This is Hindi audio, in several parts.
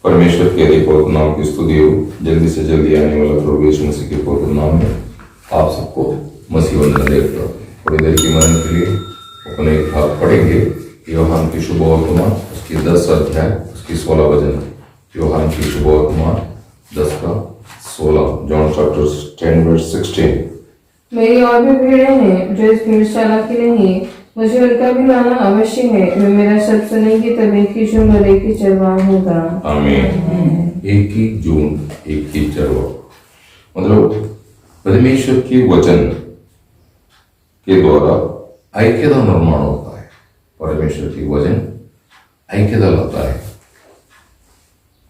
परमेश्वर के अधिक पवित्र नाम की स्तुति हो। जल्दी से जल्दी आने वाला प्रभु यीशु मसीह के पवित्र नाम में आप सबको मसीह वंदना देता हूँ। थोड़ी देर के मरण के लिए अपने एक भाग पढ़ेंगे यूहन्ना की शुभ वर्तमान उसकी 10 अध्याय उसकी 16 वचन। यूहन्ना की शुभ वर्तमान 10 का 16। John chapter 10 verse 16। मेरी और भी भेड़ें हैं जो इस भेड़शाला की नहीं, मुझे उनका भी लाना अवश्य है। वे मेरा शब्द सुनेंगे तब एक ही झुंड और एक ही चरवाहा होगा। आमीन। एक ही झुंड एक ही चरवाहा, मतलब परमेश्वर के वचन के द्वारा ऐक्यता निर्माण होता है। परमेश्वर की वचन ऐक्यता लाता है,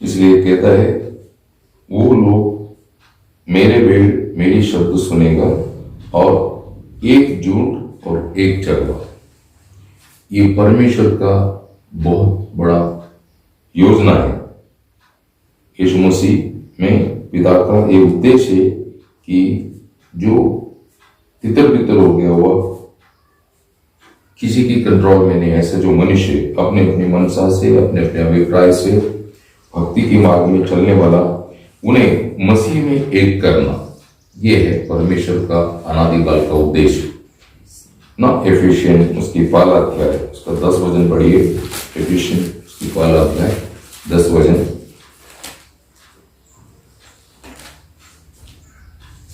इसलिए कहता है वो लोग मेरे भेड़ मेरी शब्द सुनेगा और एक झुंड और एक चरवाहा। ये परमेश्वर का बहुत बड़ा योजना है। यीशु मसीह में पिता का ये उद्देश्य है कि जो तितर बितर हो गया हुआ किसी की कंट्रोल में नहीं, ऐसा जो मनुष्य अपने अपनी मनसा से अपने अपने अभिप्राय से भक्ति की मार्ग में चलने वाला, उन्हें मसीह में एक करना, ये है परमेश्वर का अनादिकाल का उद्देश्य ना। एफिशिएंट उसकी पहला अध्याय उसका 10 वचन पढ़िए। एफिशिएंट उसकी पहला अध्याय 10 वचन।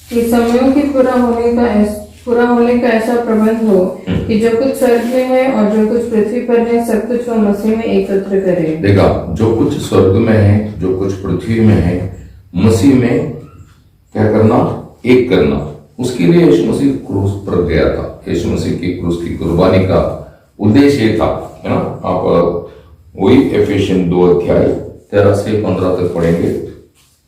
कि समयों के पूरा होने का ऐसा प्रबंध हो कि जो कुछ स्वर्ग में है और जो कुछ पृथ्वी पर है सब कुछ वह मसीह में एकत्र करे। देखा, जो कुछ स्वर्ग में है जो कुछ पृथ्वी में है मसीह में क्या करना, एक करना। उसके लिए यीशु मसीह क्रूस पर गया था। यीशु मसीह की क्रूस की कुर्बानी का उद्देश्य ये था, है ना। आप वही एफिशिएंट 2 अध्याय 13 से 15 तक पढ़ेंगे।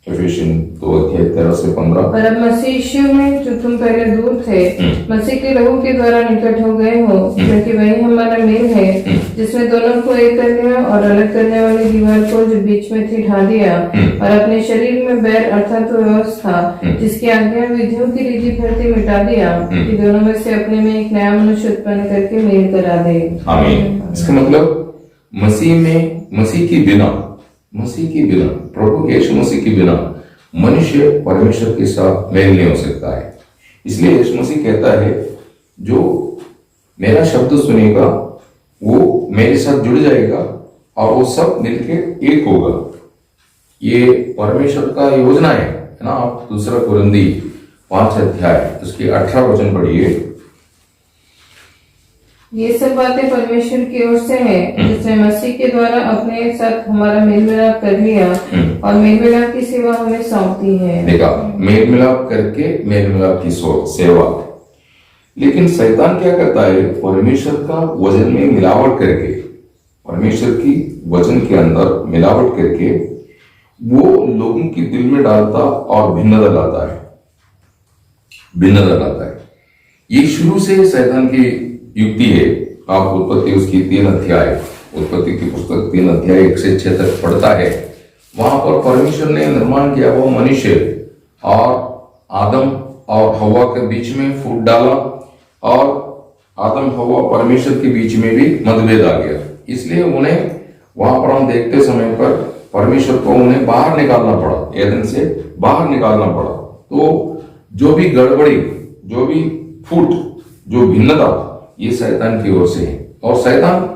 एफिशिएंट 2 अध्याय 13 से 15। और अब मसीह यीशु में जो तुम पहले दूर थे मसीह के लहू के द्वारा निकट हो गए हो, क्योंकि वही हमारा मेल है जिसमें दोनों को एक कर लिया और अलग करने वाली दीवार को जो बीच में थी ढा दिया, और अपने शरीर में बैर अर्थात व्यवस्था जिसकी आज्ञा विधियों की रीति भरती मिटा दिया, कि दोनों में से अपने में एक नया मनुष्य उत्पन्न करके मेल करा दे। आमीन। इसका मतलब मसीह में, मसीह के बिना प्रभु यीशु मसीह के बिना मनुष्य परमेश्वर के साथ मेल नहीं हो सकता है। इसलिए यीशु मसीह कहता है जो मेरा शब्द सुनेगा वो मेरे साथ जुड़ जाएगा और वो सब मिलकर एक होगा। ये परमेश्वर का योजना है ना। आप 2 कुरिन्थी 5 अध्याय उसके 18 वचन पढ़िए। ये सब बातें परमेश्वर की ओर से है जिसने मसीह के द्वारा अपने साथ हमारा मेल मिलाप कर लिया और मेल मिलाप की सेवा हमें सौंपी है। देखा, मेल मिलाप करके मेल मिलाप की सेवा। लेकिन शैतान क्या करता है, परमेश्वर का वचन में मिलावट करके, परमेश्वर की वचन के अंदर मिलावट करके वो लोगों की दिल में डालता और भिन्नता लाता है। ये शुरू से शैतान की युक्ति है। आप उत्पत्ति उसकी 3 अध्याय, उत्पत्ति की पुस्तक 3 अध्याय 1 से 6 तक पढ़ता है। वहां पर परमेश्वर ने निर्माण किया वो मनुष्य और आदम और हवा के बीच में फूट डाला, और आदम हवा परमेश्वर के बीच में भी मतभेद आ गया। इसलिए उन्हें वहां पर हम देखते समय पर परमेश्वर को उन्हें बाहर निकालना पड़ा, एदन से बाहर निकालना पड़ा। तो जो भी गड़बड़ी, जो भी फूट, जो भिन्नता, ये शैतान की ओर से है। और शैतान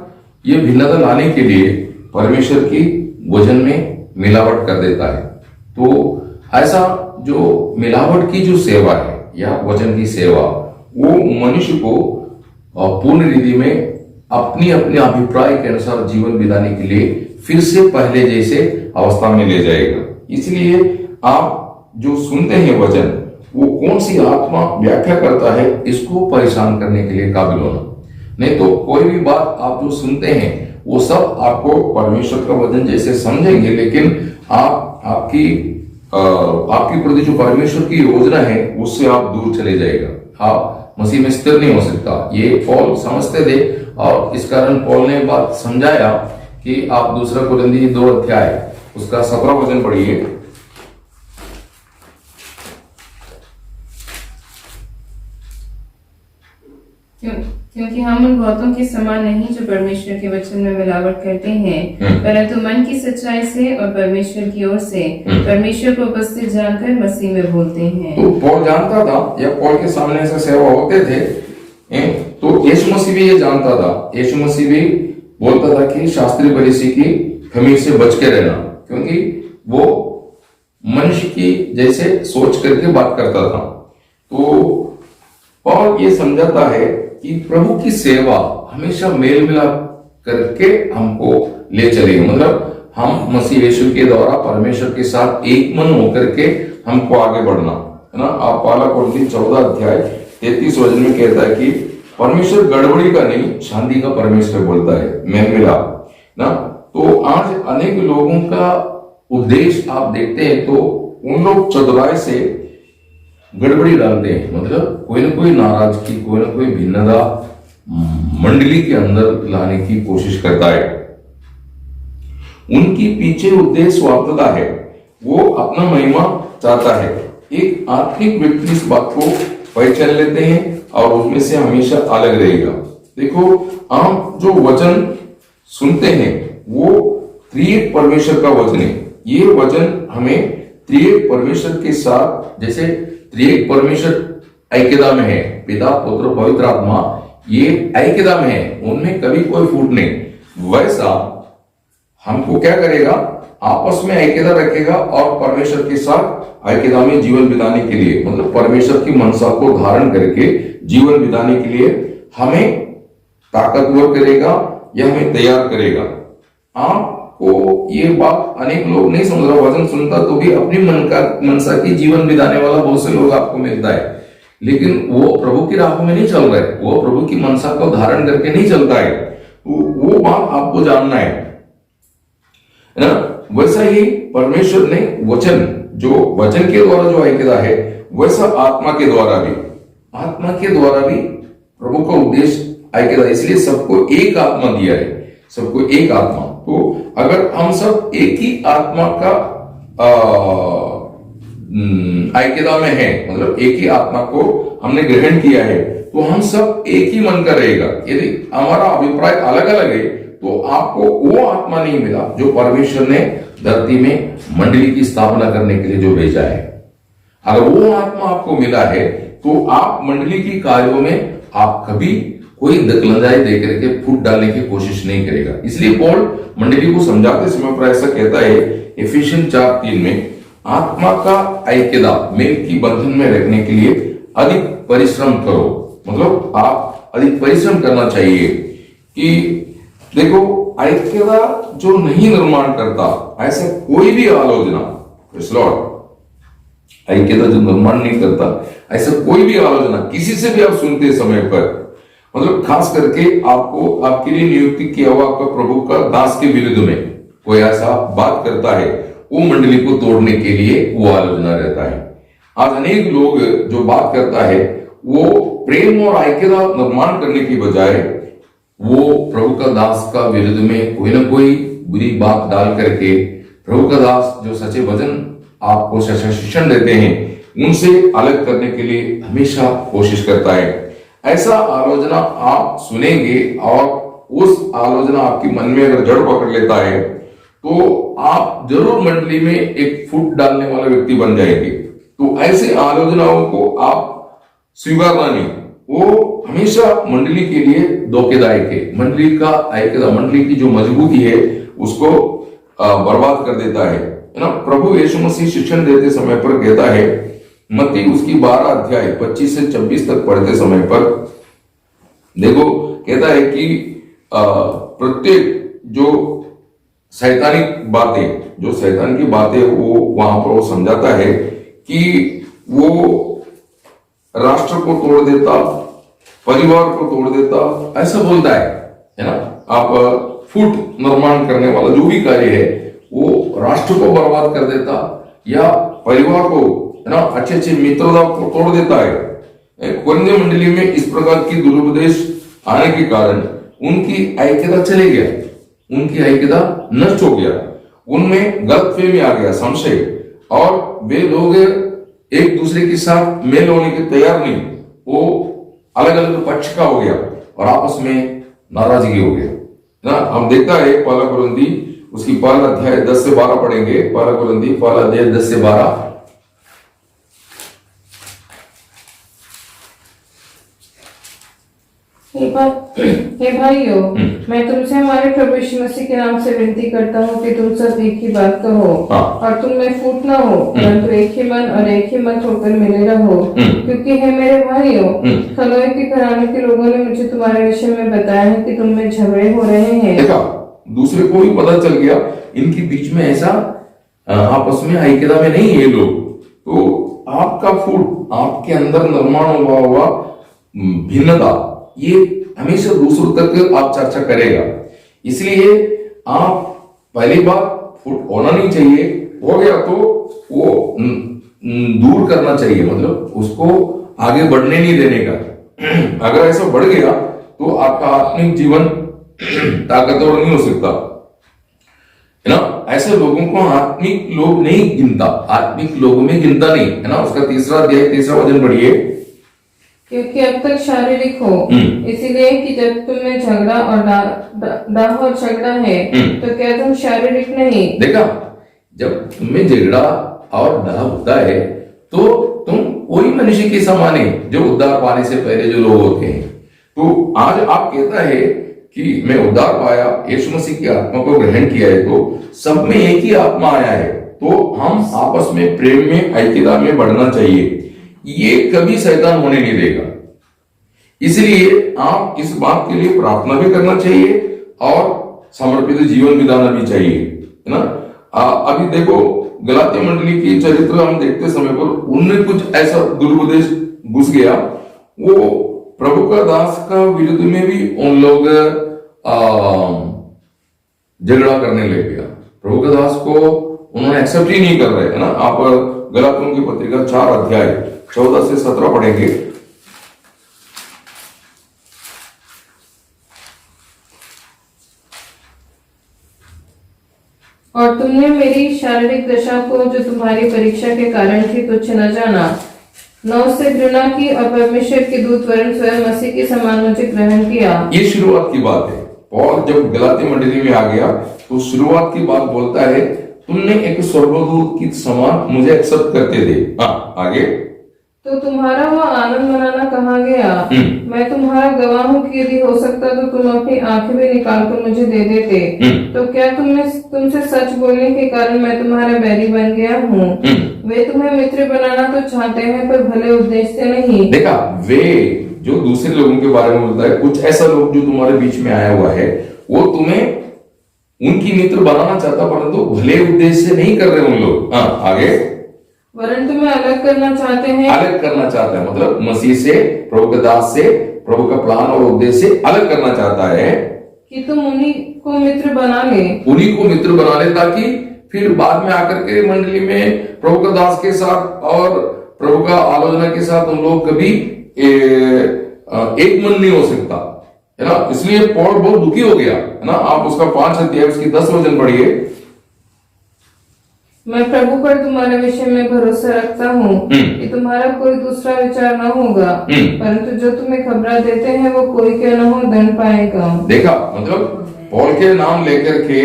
ये भिन्नता लाने के लिए परमेश्वर की वचन में मिलावट कर देता है। तो ऐसा जो मिलावट की जो सेवा है या वचन की सेवा, वो मनुष्य को पूर्ण रीति में अपनी अपने अभिप्राय के अनुसार जीवन बिताने के लिए फिर से पहले जैसे अवस्था में ले जाएगा। इसलिए आप जो सुनते हैं वचन, वो कौन सी आत्मा व्याख्या करता है, इसको परेशान करने के लिए काबिल होना। नहीं तो कोई भी बात आप जो सुनते हैं वो सब आपको परमेश्वर का वचन जैसे समझेंगे, लेकिन आपकी प्रति जो परमेश्वर की योजना है उससे आप दूर चले जाएगा। आप मसीह में स्थिर नहीं हो सकता। ये पौल समझते थे और इस कारण पौल ने बात समझाया कि आप 2 कुरिन्थी 2 अध्याय उसका 17 वचन पढ़िए। क्योंकि हम उन बहुतों के समान नहीं जो परमेश्वर के वचन में मिलावट करते हैं, परंतु मन की सच्चाई से और परमेश्वर की ओर से परमेश्वर को उपस्थित जानकर मसीह में बोलते हैं। तो पौल जानता था, या पौल के सामने ऐसा सेवा होते थे, तो यीशु मसीह भी ये जानता था। यीशु मसीह भी बोलता था कि शास्त्रीय फरीसी की खमीर से बच के रहना, क्योंकि वो मनुष्य की जैसे सोच करके बात करता था। तो पौल ये समझाता है कि प्रभु की सेवा हमेशा मेल मिलाप करके हमको ले चलेगी, मतलब हम मसीह यीशु के द्वारा परमेश्वर के साथ एक मन होकर के हमको आगे बढ़ना है ना। आप पहला कोरिन्थियों 14 अध्याय 33 वचन में कहता है कि परमेश्वर गड़बड़ी का नहीं, शांति का परमेश्वर बोलता है, मेल मिलाप ना। तो आज अनेक लोगों का उद्देश्य आप देखते हैं तो उन लोग चतुराई से गड़बड़ी डालते हैं, मतलब कोई ना कोई नाराजगी, कोई ना कोई भिन्नता मंडली के अंदर लाने की कोशिश करता है। उनकी पीछे उद्देश्य स्वार्थता है, वो अपना महिमा चाहता है। एक आत्मिक व्यक्ति इस बात को पहचान लेते हैं और उसमें से हमेशा अलग रहेगा। देखो, हम जो वचन सुनते हैं वो त्रिएक परमेश्वर का वचन है। ये वचन हमें त्रिएक परमेश्वर के साथ, जैसे त्रिएक परमेश्वर ऐक्यता में है, पिता पुत्र पवित्र आत्मा, ये ऐक्यता में है, उनमें कभी कोई फूट नहीं। वैसा हमको क्या करेगा, आपस में ऐक्यता रखेगा और परमेश्वर के साथ ऐक्यता में जीवन बिताने के लिए, मतलब परमेश्वर की मनसा को धारण करके जीवन बिताने के लिए हमें ताकतवर करेगा या हमें तैयार करेगा। आपको ये बात अनेक लोग नहीं समझ रहा, वचन सुनता तो भी अपनी मनसा की जीवन बिताने वाला बहुत से लोग आपको मिलता है, लेकिन वो प्रभु की राह में नहीं चल रहे, वो प्रभु की मनसा को धारण करके नहीं चलता है। वो बात आपको जानना है ना। वैसा ही परमेश्वर ने वचन, जो वचन के द्वारा जो ऐक्यता है, वैसा आत्मा के द्वारा भी प्रभु का उद्देश्य ऐक्यता, इसलिए सबको एक आत्मा दिया है, सबको एक आत्मा। तो अगर हम सब एक ही आत्मा का ऐक्यता में है, मतलब एक ही आत्मा को हमने ग्रहण किया है, तो हम सब एक ही मन का रहेगा। यदि हमारा अभिप्राय अलग अलग है तो आपको वो आत्मा नहीं मिला जो परमेश्वर ने धरती में मंडली की स्थापना करने के लिए जो भेजा है। अगर वो आत्मा आपको मिला है तो आप मंडली की कार्यों में आप कभी कोई दखलंदाजी देकर के फूट डालने की कोशिश नहीं करेगा। इसलिए पौल मंडली को समझाते समय पर ऐसा कहता है एफिशिएंस 4:3 में, आत्मा का ऐक्यता मेल की बंधन में रखने के लिए अधिक परिश्रम करो। मतलब आप अधिक परिश्रम करना चाहिए कि देखो, ऐक्यता जो नहीं निर्माण करता, ऐसा कोई भी आलोचना, ऐक्यता जो निर्माण नहीं करता, ऐसा कोई भी आलोचना किसी से भी आप सुनते समय पर, मतलब खास करके आपको आपके लिए नियुक्ति किया हुआ आपका प्रभु का दास के विरुद्ध में कोई ऐसा बात करता है, वो मंडली को तोड़ने के लिए वो आलोचना रहता है। आज अनेक लोग जो बात करता है वो प्रेम और ऐक्यता निर्माण करने की बजाय वो प्रभु का दास का विरुद्ध में कोई ना कोई बुरी बात डाल करके प्रभु का दास जो सच्चे वचन आपको शिक्षण देते हैं उनसे अलग करने के लिए हमेशा कोशिश करता है। ऐसा आलोचना आप सुनेंगे और उस आलोचना आपके मन में अगर जड़ पकड़ लेता है तो आप जरूर मंडली में एक फुट डालने वाला व्यक्ति बन जाएंगे। तो ऐसे आलोचनाओं को आप स्वीकारना नहीं, वो हमेशा मंडली के लिए धोखेदायक है। मंडली का ऐक्यता, मंडली की जो मजबूती है उसको बर्बाद कर देता है ना। प्रभु यीशु मसीह शिक्षण देते समय पर कहता है, मत्ती उसकी 12 अध्याय 25 से 26 तक पढ़ते समय पर देखो, कहता है कि प्रत्येक जो शैतानिक बातें, जो शैतान की बातें वो वहां पर वो समझाता है कि वो राष्ट्र को तोड़ देता, परिवार को तोड़ देता, ऐसा बोलता है ना। आप फूट निर्माण करने वाला जो भी कार्य है वो राष्ट्र को बर्बाद कर देता या परिवार को, है ना, अच्छे अच्छे मित्रता को तोड़ देता है। कोरिन्थ मंडली में इस प्रकार की दुरुपदेश आने के कारण उनकी ऐक्यता चले गया, उनकी ऐक्यता नष्ट हो गया, उनमें गलतफहमी आ गया, संशय, और वे लोग एक दूसरे के साथ मेल होने के तैयार नहीं, वो अलग अलग पक्ष का हो गया। और आपस में नाराजगी हो गया ना। हम देखता है पहला कुरिन्थी उसकी पहला अध्याय 10 से 12 पढ़ेंगे। पहला कुरिन्थी पहला अध्याय 10 से 12। हे भाइयों, मैं तुमसे हमारे प्रभु यीशु मसीह के नाम से विनती करता हूँ कि तुम सब एक ही बात कहो और तुम में फूट ना हो, परंतु एक ही मन और एक ही मत होकर मिले रहो। क्योंकि हे मेरे भाइयों, खलोए के घराने के लोगों ने मुझे तुम्हारे विषय में बताया है कि तुम में झगड़े हो रहे हैं। देखा, दूसरे को भी पता चल गया इनके बीच में ऐसा आपस में ऐक्यता में नहीं है लोग। तो आपका फूट, आपके अंदर निर्माण हुआ भिन्नता, ये हमेशा दूसरों तक आप चर्चा करेगा। इसलिए आप पहली बात फुट होना नहीं चाहिए, हो गया तो वो दूर करना चाहिए, मतलब उसको आगे बढ़ने नहीं देने का। अगर ऐसा बढ़ गया तो आपका आत्मिक जीवन ताकतवर नहीं हो सकता, है ना। ऐसे लोगों को आत्मिक लोग नहीं गिनता, आत्मिक लोगों में गिनता नहीं, है ना। उसका तीसरा अध्याय 3रा वचन पढ़िए। क्योंकि अब तक शारीरिक हो, इसीलिए कि जब तुम में झगड़ा और डाह और झगड़ा है तो क्या तुम शारीरिक नहीं। देखा, जब तुम्हें झगड़ा और डाह होता है तो तुम वही मनुष्य के समान है जो उद्धार पाने से पहले जो लोग होते हैं। तो आज आप कहता है कि मैं उद्धार पाया, यीशु मसीह की आत्मा को ग्रहण किया है, तो सब में एक ही आत्मा आया है, तो हम आपस में प्रेम में ऐक्यता में बढ़ना चाहिए। ये कभी शैतान होने नहीं देगा। इसलिए आप इस बात के लिए प्रार्थना भी करना चाहिए और समर्पित जीवन बिताना भी चाहिए, है ना। अभी देखो, गलाती मंडली की चरित्र हम देखते समय पर उनमें कुछ ऐसा दुरुपदेश घुस गया, वो प्रभु का दास का विरुद्ध में भी उन लोग झगड़ा करने लग गया। प्रभु का दास को उन्होंने एक्सेप्ट ही नहीं कर रहे, है ना। आप गलातियों की पत्रिका 4 अध्याय 14 से 17 पढ़ेंगे। और तुमने मेरी शारीरिक दशा को जो तुम्हारी परीक्षा के कारण थी तुच्छ न जाना, न उससे घृणा की और परमेश्वर के दूत वरन स्वयं मसीह के समान मुझे ग्रहण किया। ये शुरुआत की बात है। पौल जब गलाती मंडली में आ गया तो शुरुआत की बात बोलता है, तुमने एक स्वर्गदूत की समान मुझे एक्सेप्ट करते थे। आगे, तो तुम्हारा वह आनंद मनाना कहाँ गया। मैं तुम्हारा गवाह हूँ कि यदि हो सकता तो तुम अपनी आंखें भी निकाल कर मुझे दे देते। तो क्या तुमसे सच बोलने के कारण मैं तुम्हारा बैरी बन गया हूँ। वे तुम्हें मित्र बनाना तो चाहते हैं पर भले उद्देश्य से नहीं। देखा, वे जो दूसरे लोगों के बारे में बोलता है, कुछ ऐसा लोग जो तुम्हारे बीच में आया हुआ है, वो तुम्हें उनकी मित्र बनाना चाहता, परंतु भले उद्देश्य से नहीं कर रहे उन लोग। आगे, वरन तुम्हें अलग करना चाहते हैं। अलग करना चाहता है मतलब मसीह से, प्रभु के दास से, प्रभु का प्लान और उद्देश्य से अलग करना चाहता है कि तुम उन्हीं को मित्र बना ले, उन्हीं को मित्र बना ले, ताकि फिर बाद में आकर के मंडली में प्रभु का दास के साथ और प्रभु का आलोचना के साथ उन लोग कभी एक मन नहीं हो सकता, है ना। इसलिए पौल बहुत दुखी हो गया, है ना। आप उसका 5 अध्याय उसकी 10 वचन पढ़िए। मैं प्रभु पर तुम्हारे विषय में भरोसा रखता हूँ कि तुम्हारा कोई दूसरा विचार न होगा, परंतु जो तुम्हें खबरा देते हैं वो कोई क्यों न हो दंड पाएगा। देखा, मतलब पौल के नाम लेकर के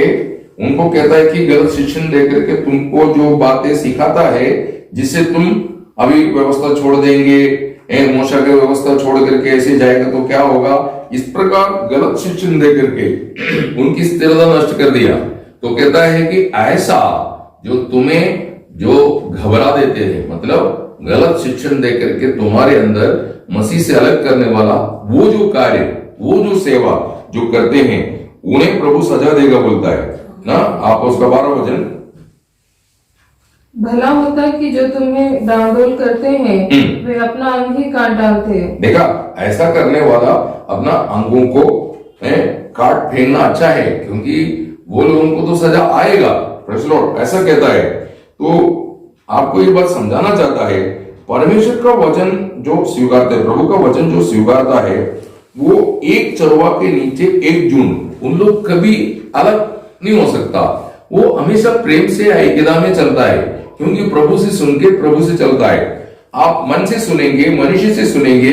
उनको कहता है कि गलत शिक्षण देकर के तुमको जो बातें सिखाता है, जिससे तुम अभी व्यवस्था छोड़ देंगे, मूसा की व्यवस्था छोड़ करके ऐसे जाएगा तो क्या होगा, इस प्रकार गलत शिक्षण देकर के उनकी स्थिरता नष्ट कर दिया। तो कहता है कि ऐसा जो तुम्हें जो घबरा देते हैं, मतलब गलत शिक्षण देकर के तुम्हारे अंदर मसीह से अलग करने वाला वो जो कार्य, वो जो सेवा जो करते हैं, उन्हें प्रभु सजा देगा बोलता है ना। आप उसका 12 वचन, भला होता कि जो तुम्हें डांडोल करते हैं वे अपना अंग ही काट डालते। देखा, ऐसा करने वाला अपना अंगों को काट फेंकना अच्छा है, क्योंकि वो लोगों को तो सजा आएगा। ऐसा कहता है। तो आपको ये बात समझाना चाहता है, परमेश्वर का वचन जो स्वीकारते हैं, प्रभु का वचन जो स्वीकारता है, वो एक चरवा के नीचे एक झुंड, उन लोग कभी अलग नहीं हो सकता। वो हमेशा प्रेम से ऐक्यता में चलता है, क्योंकि प्रभु से सुन के प्रभु से चलता है। आप मन से सुनेंगे, मनुष्य से सुनेंगे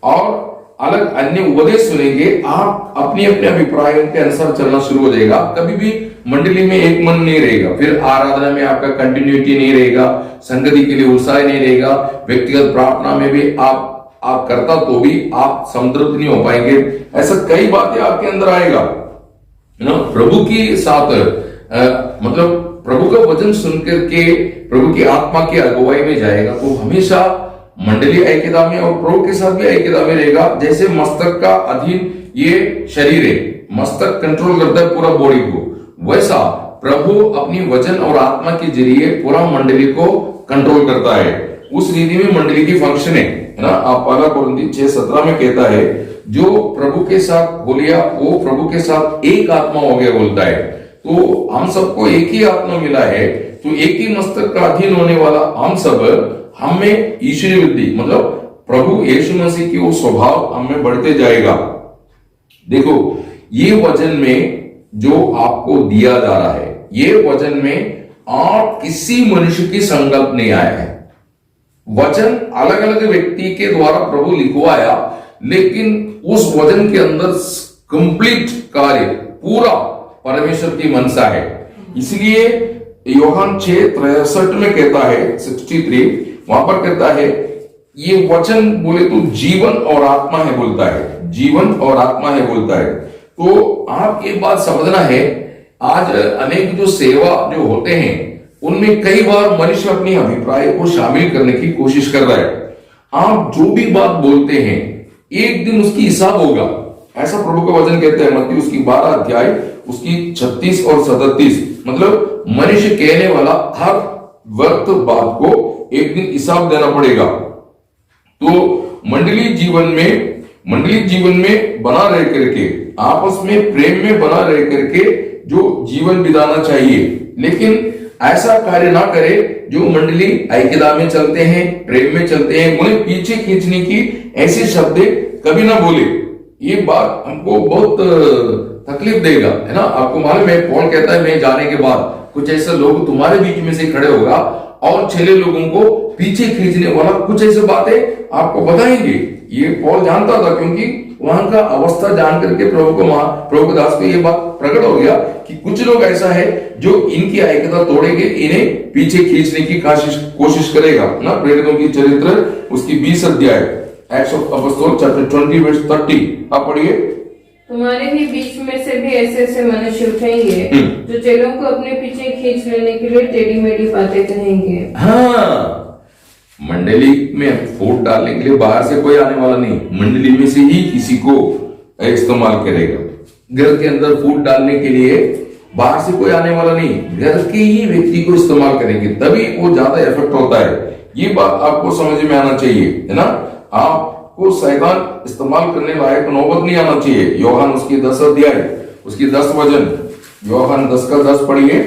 और अलग अन्य उपदेश सुनेंगे, आप अपने अपने अभिप्रायों के अनुसार चलना शुरू हो जाएगा। कभी भी मंडली में एक मन नहीं रहेगा, फिर आराधना में आपका कंटिन्यूटी नहीं रहेगा, संगति के लिए उत्साह नहीं रहेगा, व्यक्तिगत प्रार्थना में भी आप करता तो भी आप संतृप्त नहीं हो पाएंगे। ऐसा कई बातें आपके अंदर आएगा ना। प्रभु के साथ मतलब प्रभु का वचन सुनकर के प्रभु की आत्मा की अगुवाई में जाएगा तो हमेशा मंडली ऐक्यता में और प्रभु के साथ भी ऐक्यता में रहेगा। जैसे मस्तक का अधीन ये शरीर है, मस्तक कंट्रोल करता है पूरा बॉडी को, वैसा प्रभु अपनी वचन और आत्मा के जरिए पूरा मंडली को कंट्रोल करता है। उस रीति में मंडली की फंक्शन है ना। आप 1 कोरिन्थी 6:17 में कहता है जो प्रभु के साथ हो लिया वो प्रभु के साथ एक आत्मा हो गया बोलता है। तो हम सबको एक ही आत्मा मिला है, तो एक ही मस्तक का अधीन होने वाला हम सब, हमें ईश्वरीय बुद्धि मतलब प्रभु यीशु मसीह की वो स्वभाव हमें बढ़ते जाएगा। देखो ये वचन में जो आपको दिया जा रहा है, ये वचन में आप किसी मनुष्य की संकल्प नहीं आया है। वचन अलग अलग व्यक्ति के द्वारा प्रभु लिखवाया, लेकिन उस वचन के अंदर कंप्लीट कार्य पूरा परमेश्वर की मनसा है। इसलिए यूहन्ना 6:63 में कहता है 63 वहां पर कहता है ये वचन बोले तो जीवन और आत्मा है बोलता है, जीवन और आत्मा है बोलता है। तो आप ये बात समझना है, आज अनेक जो सेवा जो होते हैं उनमें कई बार मनुष्य अपनी अभिप्राय को शामिल करने की कोशिश कर रहा है। आप जो भी बात बोलते हैं एक दिन उसकी हिसाब होगा, ऐसा प्रभु का वचन कहते हैं। मत्ती उसकी 12 अध्याय उसकी 36 और 37 मतलब मनुष्य कहने वाला हर वक्त बात को एक दिन हिसाब देना पड़ेगा। तो मंडली जीवन में बना रह करके आपस में प्रेम में बना रह करके जो जीवन बिताना चाहिए, लेकिन ऐसा कार्य ना करे जो मंडली ऐक्यता में चलते हैं, प्रेम में चलते हैं, उन्हें पीछे खींचने की ऐसे शब्द कभी ना बोले। ये बात हमको बहुत तकलीफ देगा, है ना। आपको मालूम है पौल कहता है मैं जाने के बाद कुछ ऐसे लोग तुम्हारे बीच में से खड़े होगा और छेले लोगों को पीछे खींचने वाला कुछ ऐसी बातें आपको बताएंगे। ये पौल जानता था, क्योंकि वहां का अवस्था जान करके प्रभु दास को ये बात प्रकट हो गया कि कुछ लोग ऐसा है जो इनकी ऐक्यता तोड़ेंगे, इन्हें पीछे खींचने की कोशिश करेगा ना। प्रेरितों की चरित्र उसकी 20 अध्याय Acts of Apostle chapter 20 verse 30 आप पढ़िए। तुम्हारे ही बीच में से भी ऐसे ऐसे मनुष्य उठेंगे जो चेलों को अपने पीछे खींच लेने के लिए टेढ़ी मेढ़ी बातें कहेंगे। हाँ, मंडली में फूट डालने के लिए बाहर से कोई आने वाला नहीं, मंडली में से ही किसी को इस्तेमाल करेगा। घर के अंदर फूट डालने के लिए बाहर से कोई आने वाला नहीं, घर के ही व्यक्ति को इस्तेमाल करेंगे, तभी वो ज्यादा इफेक्ट होता है। ये बात आपको समझ में आना चाहिए, है ना। आपको शैतान इस्तेमाल करने लायक नौबत नहीं आना चाहिए। यूहन्ना उसकी 10 अध्याय उसकी 10 वचन, यूहन्ना 10 का 10 पढ़िए।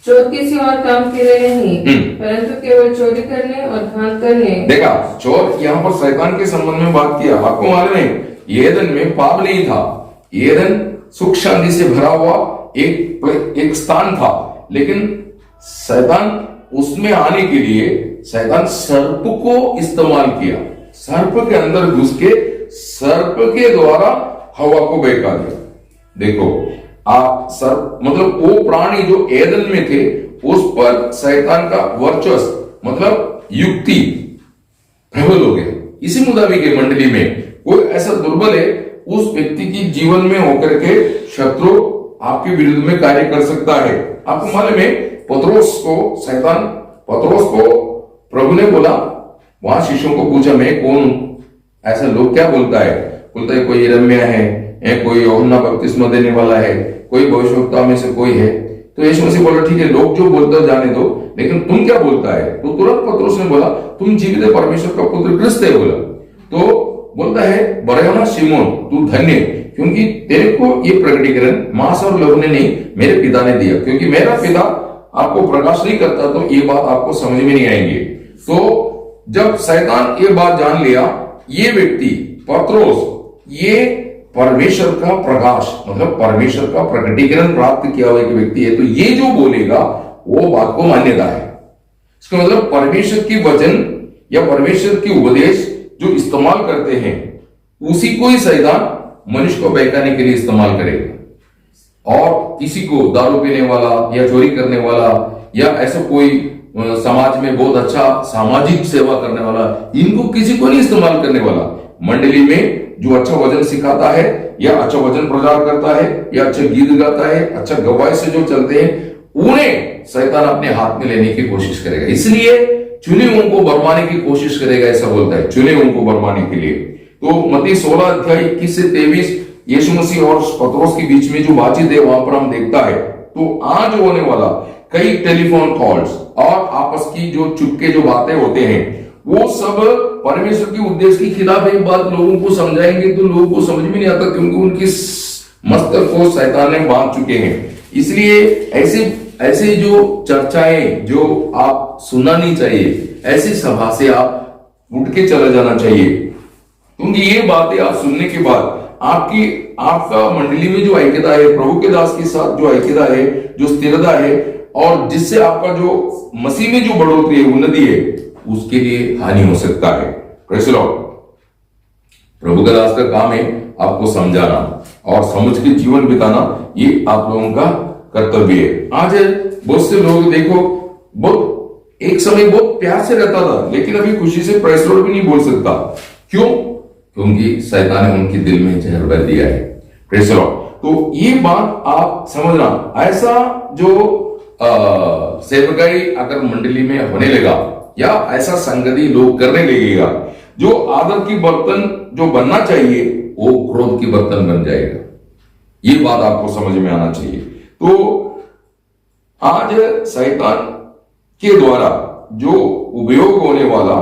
चोर किसी और काम के लिए नहीं परंतु केवल चोरी करने और घात करने। देखा, चोर यहाँ पर शैतान के संबंध में बात किया। आपको मालूम है एदन में पाप नहीं था, एदन सुख शांति से भरा हुआ एक स्थान था, लेकिन शैतान उसमें आने के लिए शैतान सर्प को इस्तेमाल किया। सर्प के अंदर घुस के सर्प के द्वारा हवा को बहका दिया। देखो आप सर्प मतलब वो प्राणी जो एदन में थे उस पर शैतान का वर्चस्व मतलब युक्ति प्रबल हो गया। इसी मुताबिक मंडली में कोई ऐसा दुर्बल है उस व्यक्ति की जीवन में होकर के शत्रु आपके विरुद्ध में कार्य कर सकता है। आपको मालूम है पतरोस को प्रभु ने बोला, वहां शिष्यों को पूछा मैं कौन हूं? ऐसा लोग क्या बोलता है कोई यिर्मयाह है, कोई यूहन्ना बपतिस्मा देने वाला है, कोई भविष्यवक्ता में से कोई है। तो यीशु मसीह बोला ठीक है लोग जो बोलते जाने दो, लेकिन तुम क्या बोलता है? तो तुरंत पतरोस ने बोला तुम जीवित परमेश्वर का पुत्र क्रिस्त है बोला। तो बोलता है बरयोना शिमोन तू धन्य, क्योंकि तेरे को ये प्रकटीकरण मांस और लहू ने नहीं मेरे पिता ने दिया, क्योंकि मेरा पिता आपको प्रकाश नहीं करता तो ये बात आपको समझ में नहीं आएंगे। तो जब शैतान ये बात जान लिया, ये व्यक्ति पतरोस ये परमेश्वर का प्रकाश मतलब परमेश्वर का प्रकटीकरण प्राप्त किया हुआ एक व्यक्ति है, तो ये जो बोलेगा वो बात को मान्यता है। इसका मतलब परमेश्वर की वचन या परमेश्वर की उपदेश जो इस्तेमाल करते हैं उसी को ही शैतान मनुष्य को बहकाने के लिए इस्तेमाल करेगा। और किसी को दारू पीने वाला या चोरी करने वाला या ऐसा कोई समाज में बहुत अच्छा सामाजिक सेवा करने वाला, इनको किसी को नहीं इस्तेमाल करने वाला। मंडली में जो अच्छा वचन सिखाता है या अच्छा वचन प्रचार करता है या अच्छा गीत गाता है, अच्छा गवाही से जो चलते हैं, उन्हें शैतान अपने हाथ में लेने की कोशिश करेगा। इसलिए चुने हुओं को बरमाने की कोशिश करेगा, ऐसा बोलता है, चुने हुओं को बरमाने के लिए। तो मत्ती 16 अध्याय 21 से 23 यीशु मसीह और पतरस के बीच में जो बातचीत है वहां पर हम देखता है। तो आज होने वाला कई टेलीफोन कॉल्स और आपस की जो चुपके जो बातें होते हैं, वो सब परमेश्वर के उद्देश्य के खिलाफ एक बात लोगों को समझाएंगे तो लोगों को समझ में नहीं आता, क्योंकि उनकी मस्तक को शैतान ने बांध चुके हैं। इसलिए ऐसे जो चर्चाएं जो आप सुनना नहीं चाहिए, ऐसी सभा से आप उठ के चला जाना चाहिए, क्योंकि ये बातें आप सुनने के बाद आपका मंडली में जो ऐक्यता है, प्रभु के दास के साथ जो ऐक्यता है, जो स्थिरता है, और जिससे आपका जो मसीह में जो बढ़ोतरी है, उन्नति है, उसके लिए हानि हो सकता है। Praise the Lord. प्रभु के दास का काम है आपको समझाना और समझ के जीवन बिताना, ये आप लोगों का कर्तव्य है। आज बहुत से लोग देखो, बहुत एक समय बहुत प्यार से रहता था, लेकिन अभी खुशी से प्रेज़ द लॉर्ड भी नहीं बोल सकता। क्यों? क्योंकि शैतान ने उनके दिल में जहर भर दिया है। Praise the Lord. तो ये बात आप समझना, ऐसा जो सेवकाई अगर मंडली में होने लगा या ऐसा संगति लोग करने लगेगा, जो आदर की बर्तन जो बनना चाहिए वो क्रोध की बर्तन बन जाएगा। ये बात आपको समझ में आना चाहिए। तो आज शैतान के द्वारा जो उपयोग होने वाला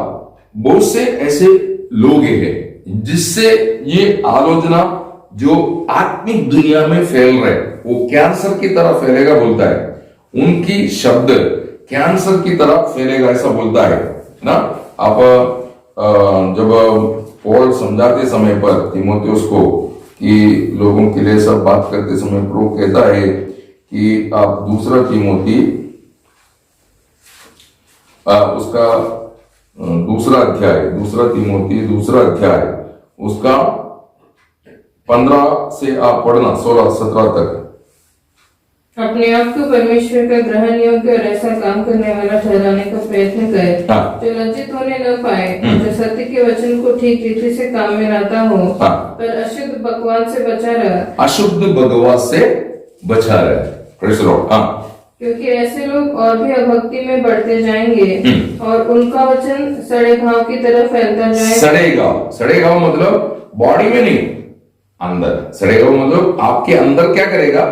बहुत से ऐसे लोग हैं, जिससे ये आलोचना जो आत्मिक दुनिया में फैल रहे, वो कैंसर की तरह फैलेगा बोलता है। उनकी शब्द कैंसर की तरह फैलेगा, ऐसा बोलता है ना। आप जब पौल समझाते समय पर तीमुथियुस को कि लोगों के लिए सब बात करते समय प्रभु कहता है कि आप दूसरा तीमुथी उसका दूसरा तीमुथी दूसरा अध्याय उसका 15 से आप पढ़ना 16-17 तक। अपने आप को परमेश्वर का ग्रहण योग्य और ऐसा काम करने वाला ठहराने का प्रयत्न करे, जो लज्जित होने न पाए, जो सत्य के वचन को ठीक रीति से काम में लाता हो, पर अशुद्ध बकवास से बचा रहे। अशुद्ध बकवास से बचा रहे। Praise the Lord. क्योंकि ऐसे लोग और भी अभक्ति में बढ़ते जाएंगे और उनका वचन सड़े घाव की तरह फैलता जाएगा। सड़े घाव मतलब बॉडी में नहीं, अंदर। सड़े घाव मतलब आपके अंदर क्या करेगा?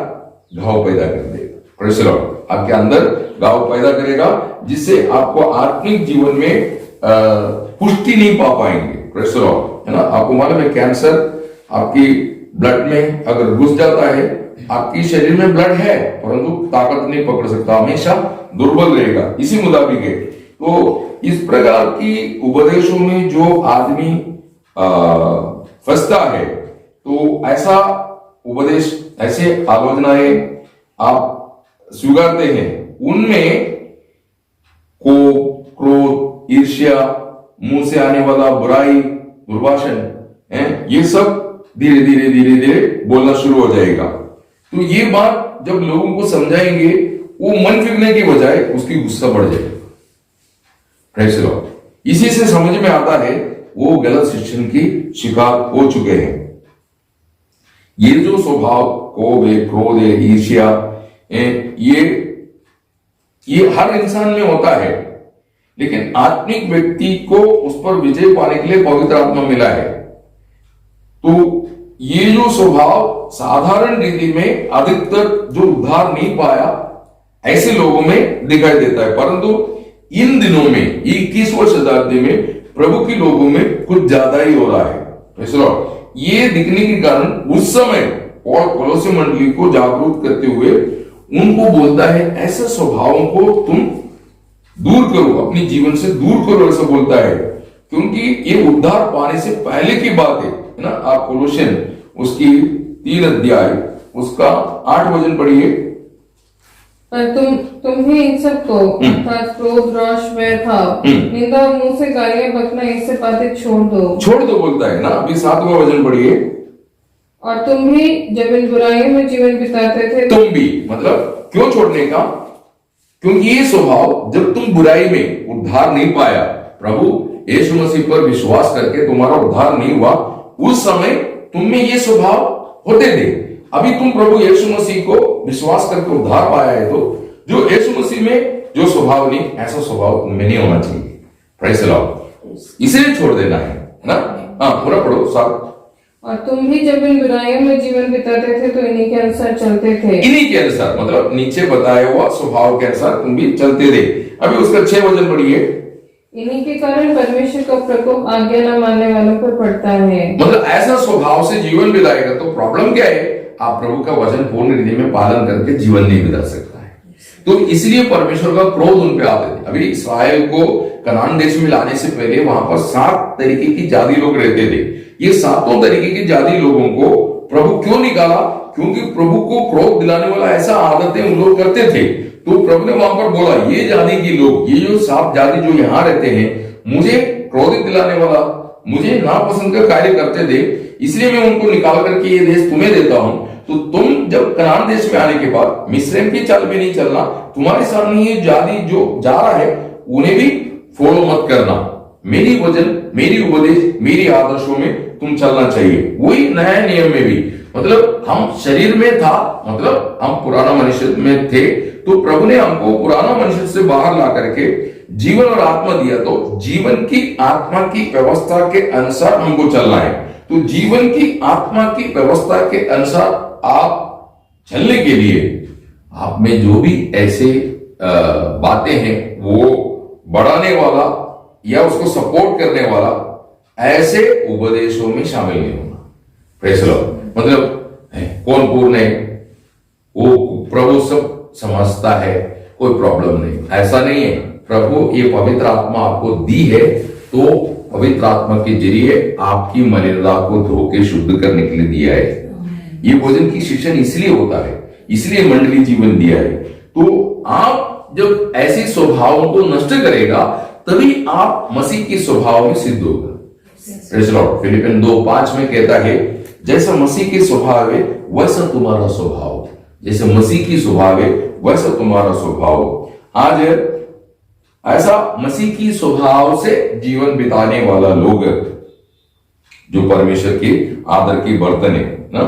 घाव पैदा कर देगा। Praise the Lord. आपके अंदर घाव पैदा करेगा, जिससे आपको आत्मिक जीवन में पुष्टि नहीं पा पाएंगे। प्रेज़ द लॉर्ड, है ना। आपको मालूम है कैंसर आपकी ब्लड में अगर घुस जाता है, आपकी शरीर में ब्लड है परंतु ताकत नहीं पकड़ सकता, हमेशा दुर्बल रहेगा। इसी मुताबिक है। तो इस प्रकार की उपदेशों में जो आदमी फंसता है, तो ऐसा उपदेश, ऐसे आलोचनाएं आप स्वीकारते हैं, उनमें कोप, क्रोध, ईर्ष्या, मुंह से आने वाला बुराई, दुर्भाषण है, ये सब धीरे धीरे बोलना शुरू हो जाएगा। तो ये बात जब लोगों को समझाएंगे, वो मन फिरने की बजाय उसकी गुस्सा बढ़ जाएगा। Praise the Lord. इसी से समझ में आता है वो गलत शिक्षण की शिकार हो चुके हैं। ये जो स्वभाव कोप है, क्रोध है, ईर्ष्या, ये हर इंसान में होता है, लेकिन आत्मिक व्यक्ति को उस पर विजय पाने के लिए पवित्र आत्मा मिला है। तो ये जो स्वभाव साधारण रीति में अधिकतर जो उद्धार नहीं पाया, ऐसे लोगों में दिखाई देता है, परंतु इन दिनों में 21वीं शताब्दी में प्रभु के लोगों में कुछ ज्यादा ही हो रहा है। ये दिखने के कारण उस समय और कोलोसी मंडली को जागरूक करते हुए उनको बोलता है, ऐसे स्वभावों को तुम दूर करो, अपने जीवन से दूर करो, ऐसा बोलता है। क्योंकि ये उद्धार पाने से पहले की बात है ना। आप कोलोसियन उसकी 3 अध्याय उसका 8 वचन पढ़िए। पर तुम ही इन सबको अर्थात क्रोध, रोष, वैर, भाव, निंदा और मुंह से गालियां बकना, इससे बातें छोड़ दो बोलता है ना। अभी 7वां वचन पढ़िए। और तुम भी जब इन बुराइयों में जीवन बिताते थे, तुम भी मतलब क्यों छोड़ने का? क्योंकि ये स्वभाव जब तुम बुराई में उद्धार नहीं पाया, प्रभु यीशु मसीह पर विश्वास करके तुम्हारा उद्धार नहीं हुआ, उस समय तुम में ये स्वभाव होते थे। अभी तुम प्रभु यीशु मसीह को विश्वास करके उद्धार पाया है, तो जो यीशु मसीह में जो स्वभाव नहीं, ऐसा स्वभाव तुम में नहीं होना चाहिए। Praise the Lord. इसीलिए छोड़ देना है ना। हाँ, पूरा पढ़ो साथ। और तुम भी जब इन बुराइयों में जीवन बिताते थे तो इन्हीं के अनुसार चलते थे। इन्हीं के अनुसार मतलब नीचे बताया हुआ स्वभाव के अनुसार तुम भी चलते थे। अभी उसका 6 वचन पढ़िए। इन्हीं के कारण परमेश्वर का प्रकोप आज्ञा न मानने वालों पर पड़ता है। मतलब ऐसा स्वभाव से जीवन बिताएगा तो प्रॉब्लम क्या है? आप प्रभु का वचन पूर्ण रीति में पालन करके जीवन नहीं बिता सकता है। तो इसलिए परमेश्वर का क्रोध उन पे आते थे। अभी इस्राएल को कनान देश में लाने से पहले वहां पर 7 तरीके की जाति लोग रहते थे। ये 7 तरीके की जाति लोगों को प्रभु क्यों निकाला? क्योंकि प्रभु को क्रोध दिलाने वाला ऐसा आदतें उन लोग करते थे। तो प्रभु ने वहां पर बोला, ये जाति के लोग, ये जो 7 जाति जो यहाँ रहते हैं, मुझे क्रोधित दिलाने वाला, मुझे नापसंद का कार्य करते थे, इसलिए मैं उनको निकाल करके ये देश तुम्हें देता हूं। तो तुम जब कनान देश में आने के बाद मिस्रैम की चाल में नहीं चलना, तुम्हारे सामने ये जाति जो जा रहा है उन्हें भी फॉलो मत करना। मेरी वचन, मेरी उपदेश, मेरी आदर्शों में तुम चलना चाहिए। वही नया नियम में भी मतलब हम शरीर में था, मतलब हम पुराना मनुष्य में थे, तो प्रभु ने हमको पुराना मनुष्य से बाहर ला करके जीवन और आत्मा दिया। तो जीवन की आत्मा की व्यवस्था के अनुसार हमको चलना है। तो जीवन की आत्मा की व्यवस्था के अनुसार आप चलने के लिए आप में जो भी ऐसे बातें हैं वो बढ़ाने वाला या उसको सपोर्ट करने वाला ऐसे उपदेशों में शामिल नहीं होना। Praise the Lord. मतलब कौन पूर्ण है, वो प्रभु सब समझता है, कोई प्रॉब्लम नहीं, ऐसा नहीं है। प्रभु ये पवित्र आत्मा आपको दी है, तो पवित्र आत्मा के जरिए आपकी मलिनता को धो के शुद्ध करने के लिए दिया है। ये भोजन की शिक्षण इसलिए होता है, इसलिए मंडली जीवन दिया है। तो आप जब ऐसे स्वभावों को नष्ट करेगा तभी आप मसीह के स्वभाव में सिद्ध होगा। Praise the Lord. फिलिपियन 2:5 में कहता है, जैसा मसीह के स्वभाव है वैसा तुम्हारा स्वभाव, जैसे मसीह की स्वभाव है वैसा तुम्हारा स्वभाव। आज ऐसा मसीह की स्वभाव से जीवन बिताने वाला लोग जो परमेश्वर के आदर की बर्तन है ना।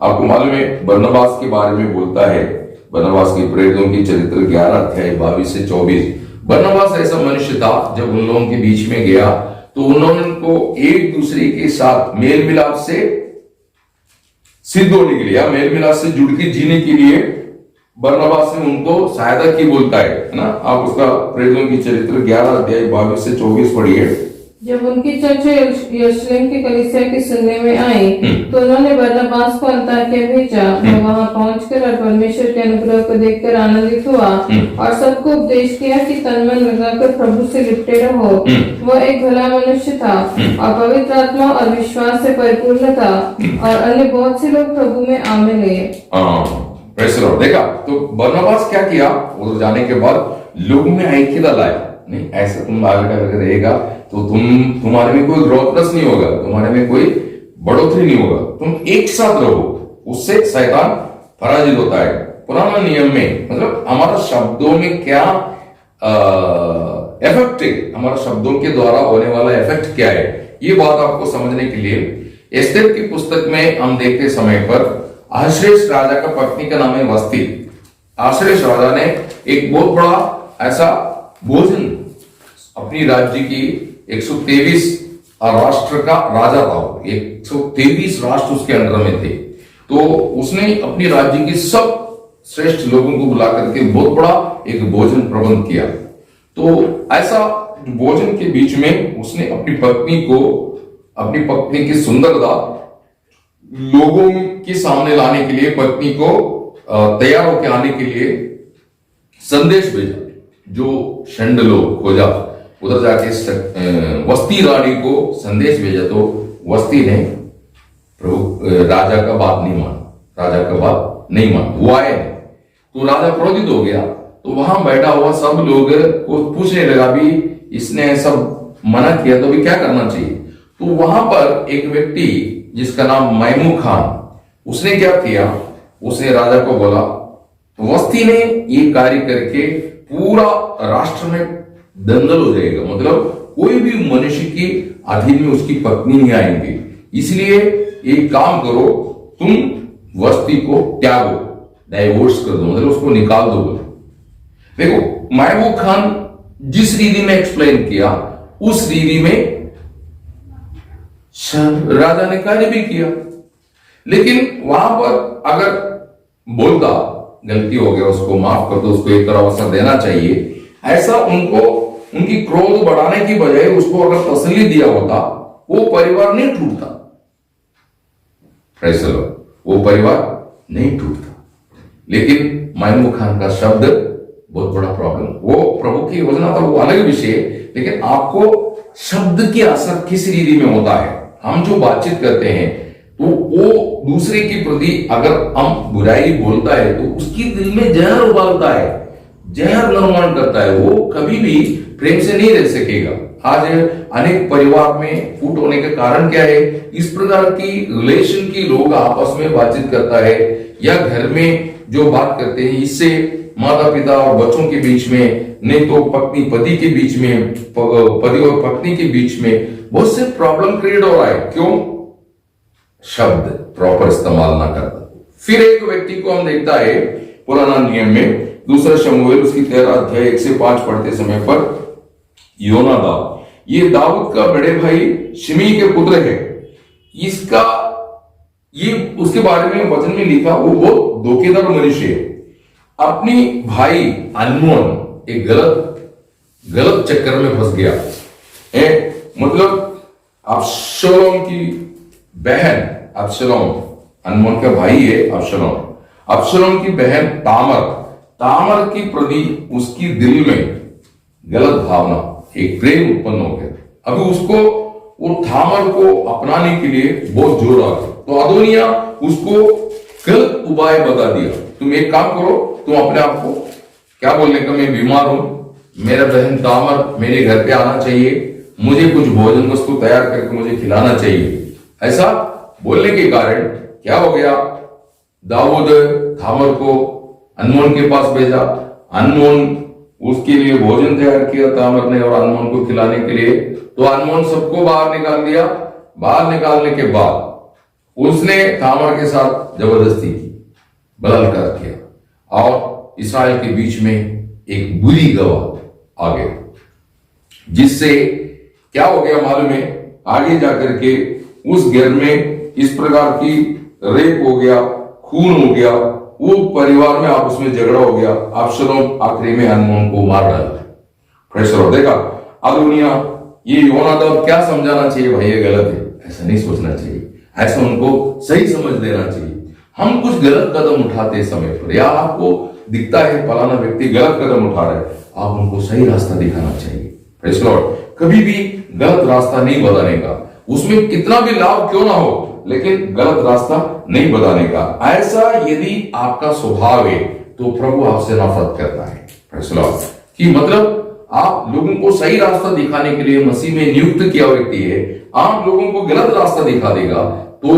आपको मालूम है बरनबास के बारे में बोलता है, बरनबास की प्रेरितों की चरित्र 11:22 से 24। बरनबास ऐसा मनुष्य था, जब उन लोगों के बीच में गया तो उन्होंने को एक दूसरे के साथ मेल मिलाप से सिद्ध होने के लिए या मेल मिलाप से जुड़ के जीने के लिए बरनबास ने उनको सहायता की, बोलता है ना। आप उसका प्रेरितों की चरित्र 11:22 से 24 पढ़िए। जब उनकी चर्चा यरूशलेम की कलीसिया की सुनने में आई तो उन्होंने बरनबास को अन्ताकिया भेजा। वह वहां पहुंचकर और परमेश्वर के अनुग्रह को देखकर आनंदित हुआ और सबको उपदेश किया कि तन मन लगाकर प्रभु से लिपटे रहो। वह एक भला मनुष्य था और पवित्र आत्मा और विश्वास से परिपूर्ण था और अन्य बहुत से लोग प्रभु में आ मिले। देखा तो बरनबास क्या किया, उधर जाने के बाद लोगों में ऐक्यता लाया। नहीं, ऐसा तुम आगे करके रहेगा तो तुम्हारे में कोई ग्रोथनेस नहीं होगा, तुम्हारे में कोई बढ़ोतरी नहीं होगा। तुम एक साथ रहो, उससे शैतान पराजित होता है। पुराना नियम में मतलब हमारा शब्दों में क्या इफेक्ट है, हमारा शब्दों के द्वारा होने वाला इफेक्ट क्या है, ये बात आपको समझने के लिए एस्तेर की पुस्तक में हम देखते समय पर अहश्वेरोश राजा का पत्नी का नाम है वस्ती। अहश्वेरोश राजा ने एक बहुत बड़ा ऐसा भोजन अपनी राज्य की 123 राष्ट्र का राजा था, 123 राष्ट्र उसके अंडर में थे। तो उसने अपनी राज्य की सब श्रेष्ठ लोगों को बुला करके बहुत बड़ा एक भोजन प्रबंध किया। तो ऐसा भोजन के बीच में उसने अपनी पत्नी की सुंदरता लोगों के सामने लाने के लिए, पत्नी को तैयार होकर आने के लिए संदेश भेजा। जो षंड लोग खोजा, उधर जाके वस्ती रानी को संदेश भेजा। तो वस्ती ने प्रभु राजा का बात नहीं मान, वो आए। तो राजा क्रोधित हो गया। तो वहां बैठा हुआ सब लोग को पूछने लगा भी इसने सब मना किया तो भी क्या करना चाहिए। तो वहां पर एक व्यक्ति जिसका नाम मैमू खान, उसने क्या किया, उसने राजा को बोला वस्ती ने ये कार्य करके पूरा राष्ट्र में दंगल हो जाएगा, मतलब कोई भी मनुष्य की अधीन में उसकी पत्नी नहीं आएंगी, इसलिए एक काम करो, तुम वस्ती को त्यागो, डाइवोर्स कर दो, मतलब उसको निकाल दो। देखो महबूब खान जिस रीति में एक्सप्लेन किया उस रीति में राजा ने कार्य भी किया, लेकिन वहां पर अगर बोलता गलती हो गया उसको माफ कर दो, उसको एक तरह अवसर देना चाहिए, ऐसा उनको उनकी क्रोध बढ़ाने की बजाय उसको अगर तसल्ली दिया होता, वो परिवार नहीं टूटता, वो परिवार नहीं टूटता। लेकिन महमूद खान का शब्द बहुत बड़ा प्रॉब्लम, वो प्रभु की योजना था, वो अलग विषय, लेकिन आपको शब्द की असर किस रीति में होता है। हम जो बातचीत करते हैं तो वो दूसरे के प्रति अगर हम बुराई बोलता है तो उसकी दिल में जहर उबालता है, जहर निर्माण करता है, वो कभी भी प्रेम से नहीं रह सकेगा। आज अनेक परिवार में फूट होने का कारण क्या है, इस प्रकार की रिलेशन की लोग आपस में बातचीत करता है या घर में जो बात करते हैं, इससे माता पिता और बच्चों के बीच में, नहीं तो पत्नी पति के बीच में, पति और पत्नी के बीच में बहुत से प्रॉब्लम क्रिएट हो रहा है। क्यों? शब्द प्रॉपर इस्तेमाल ना करता। फिर एक व्यक्ति को हम देखता है पुराना नियम में, दूसरा शमूएल उसकी 13 अध्याय 1 से 5 पढ़ते समय पर योनादाब, ये दाऊद का बड़े भाई शिमी के पुत्र है, इसका ये उसके बारे में वचन में लिखा, वो बहुत धोखेदार मनुष्य है। अपनी भाई अनमोन एक गलत चक्कर में फंस गया है, मतलब अब्शलोम की बहन, अब्शलोम अनमोन का भाई है अब्शलोम की बहन तामर की प्रति उसकी दिल में गलत भावना, एक प्रेम उत्पन्न हो गया। अभी उसको वो तामर को अपनाने के लिए बहुत जोर आ गया, तो अदोनिया उसको गलत उपाय बता दिया, तुम एक काम करो, तुम अपने आप को क्या बोलने का, मैं बीमार हूं, मेरा बहन तामर मेरे घर पे आना चाहिए, मुझे कुछ भोजन वस्तु तैयार करके मुझे खिलाना चाहिए। ऐसा बोलने के कारण क्या हो गया, दाऊद तामर को अनमोन के पास भेजा, अनमोन उसके लिए भोजन तैयार किया तामर ने और अनमोन को खिलाने के लिए, तो अनमोन सबको बाहर निकाल दिया। बाहर निकालने के बाद उसने तामर के साथ जबरदस्ती की, बलात्कार किया और इसराइल के बीच में एक बुरी गवाह आ गया, जिससे क्या हो गया मालूम है, आगे जाकर के उस घर में इस प्रकार की रेप हो गया, खून हो गया, वो परिवार में आपस में झगड़ा हो गया, अब्शलोम आखिरी में अनमोन को मार डाला। प्रेशर देखा अदोनिया, ये योनादाब क्या समझाना चाहिए, भाई ये गलत है, ऐसा नहीं सोचना चाहिए, ऐसा उनको सही समझ देना चाहिए। हम कुछ गलत कदम उठाते समय पर या आपको दिखता है फलाना व्यक्ति गलत कदम उठा रहा है, आप उनको सही रास्ता दिखाना चाहिए। प्रेज लॉर्ड, कभी भी गलत रास्ता नहीं बताने का, उसमें कितना भी लाभ क्यों ना हो, लेकिन गलत रास्ता नहीं बताने का। ऐसा यदि आपका स्वभाव है तो प्रभु आपसे नफरत करता है। प्रेज लॉर्ड, कि मतलब आप लोगों को सही रास्ता दिखाने के लिए मसीह में नियुक्त किया व्यक्ति है, आप लोगों को गलत रास्ता दिखा देगा तो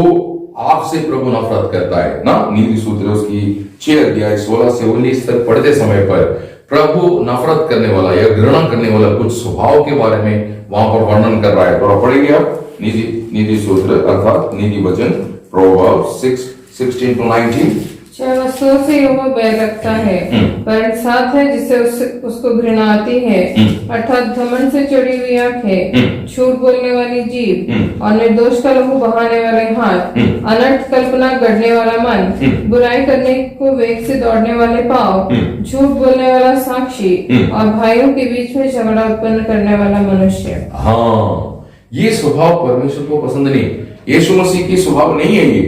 आपसे प्रभु नफरत करता है ना। नीति सूत्र उसकी 6 अध्याय 16 से 19 तक पढ़ते समय पर प्रभु नफरत करने वाला या घृणा करने वाला कुछ स्वभाव के बारे में वहां पर वर्णन कर रहा है। थोड़ा पढ़ेंगे आप नीति सूत्र अर्थात नीति वचन प्रोवर्ब्स 6:16 to 19। 6 वस्तुओं से यहोवा बैर रखता है, वरन 7 है जिससे उसको घृणा आती है, अर्थात घमंड से चढ़ी हुई आंखें, झूठ बोलने वाली जीभ और निर्दोष का लहू बहाने वाले हाथ, अनर्थ कल्पना गढ़ने वाला मन, बुराई करने को वेग से दौड़ने वाले पांव, झूठ बोलने वाला साक्षी और भाइयों के बीच में झगड़ा उत्पन्न करने वाला मनुष्य। हाँ, ये स्वभाव परमेश्वर को पसंद नहीं, यीशु मसीह की स्वभाव नहीं है ये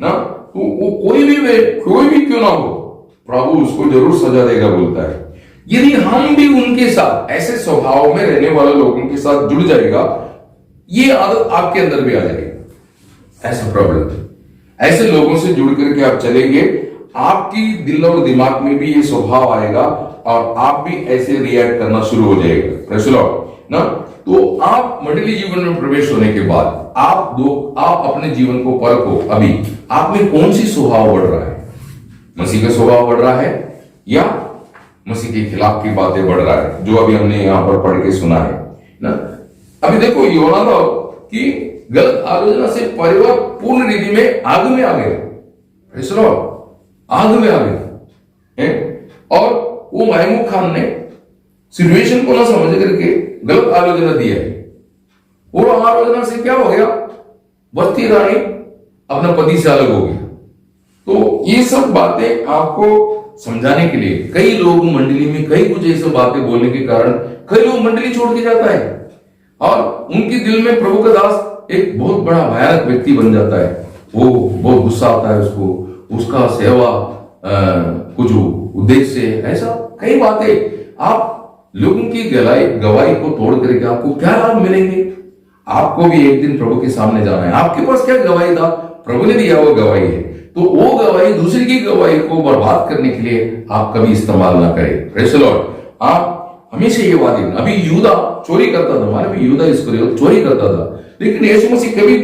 ना। तो वो कोई भी क्यों ना हो, प्रभु उसको जरूर सजा देगा बोलता है। यदि हम भी उनके साथ ऐसे स्वभाव में रहने वाले लोगों के साथ जुड़ जाएगा, ये आदत आपके अंदर भी आ जाएगी। ऐसा प्रॉब्लम है, ऐसे लोगों से जुड़ करके आप चलेंगे, आपकी दिल और दिमाग में भी ये स्वभाव आएगा और आप भी ऐसे रिएक्ट करना शुरू हो जाएगा। प्रेज़ द लॉर्ड ना। तो आप मंडली जीवन में प्रवेश होने के बाद आप अपने जीवन को परखो, अभी आप में कौन सी स्वभाव बढ़ रहा है? मसीह का स्वभाव बढ़ रहा है या मसीह के खिलाफ की बातें बढ़ रहा है, जो अभी हमने यहां पर पढ़ के सुना है ना। अभी देखो योना कि गलत आलोचना से परिवार पूर्ण रीति में आग में आ गया, आग में आ गया। और वो महमूद खान ने सिचुएशन को ना समझ करके गलत आलोचना दी है, और आलोचना से क्या हो गया, बस्ती रानी अपना पति से अलग हो गया। तो ये सब बातें आपको समझाने के लिए कई लोग मंडली में कई कुछ ऐसी बातें बोलने के कारण कई लोग मंडली छोड़ के जाता है, और उनके दिल में प्रभु का दास एक बहुत बड़ा भयानक व्यक्ति बन जाता है। वो बहुत गुस्सा आता है उसको, उसका सेवा कुछ उद्देश्य से, ऐसा कई बातें। आप लोगों की गवाही को तोड़ करके आपको क्या लाभ मिलेंगे? आपको भी एक दिन प्रभु के सामने जाना है। आपके पास क्या गवाही था? प्रभु ने दिया वो गवाही है। तो वो गवाही दूसरी की गवाही को बर्बाद करने के लिए आप कभी इस्तेमाल ना करें। Praise the Lord. आप हमेशा ये वादे, अभी यूदा चोरी करता था, हमारे भी यूदा इस्करियोत चोरी करता था, लेकिन यीशु मसीह कभी